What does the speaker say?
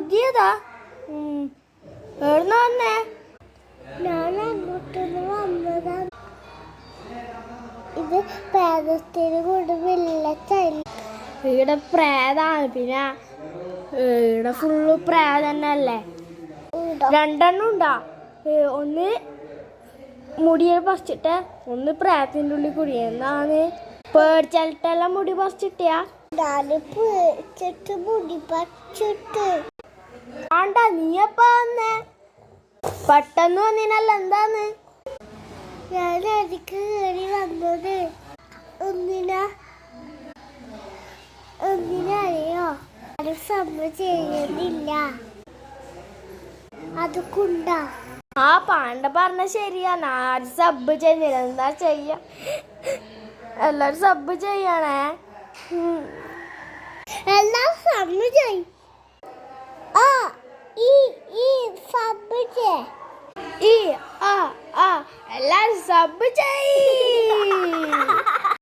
പുതിയതാ? എവിടുന്ന വന്നേ? ഞാൻ അങ്ങോട്ടൊന്ന് വന്നതാ. ഇത് പ്രേതത്തിന് കൊണ്ട് വെള്ളച്ചായി. ഇവിടെ പ്രേതാണ്. പിന്നെ ഇവിടെ ഫുള്ള് പ്രേത തന്നെയല്ലേ. രണ്ടെണ്ണം ഉണ്ടാ. ഒന്ന് മുടിയെ പറിച്ചിട്ട്, ഒന്ന് പ്രേതത്തിൻ്റെ ഉള്ളിൽ കുടി. എന്നാണ് പേടിച്ചിട്ടെല്ലാം മുടി പറിച്ചിട്ടിയാ? പേടിച്ചിട്ട് മുടി പറിച്ചിട്ട് ആണ്ട. നീ എപ്പ വന്നേ? പെട്ടെന്ന് വന്നിനല്ല. എന്താന്ന്? ഞാൻ അതിക്ക് കയറി വന്നത് ഒന്നിനറിയോ? അത് സമ്മ ചെയ്യുന്നില്ല. അത് കുണ്ടാ. ആ പാണ്ട പറഞ്ഞ ശരിയാണ്. ആരും സബ് ചെയ്യുന്നില്ല. എന്താ ചെയ്യ? എല്ലാരും സബ് ചെയ്യണേ. എല്ലാം സമ്മ ചെയ്യും. സബ് എല്ലാരും സബ് ചെയ്.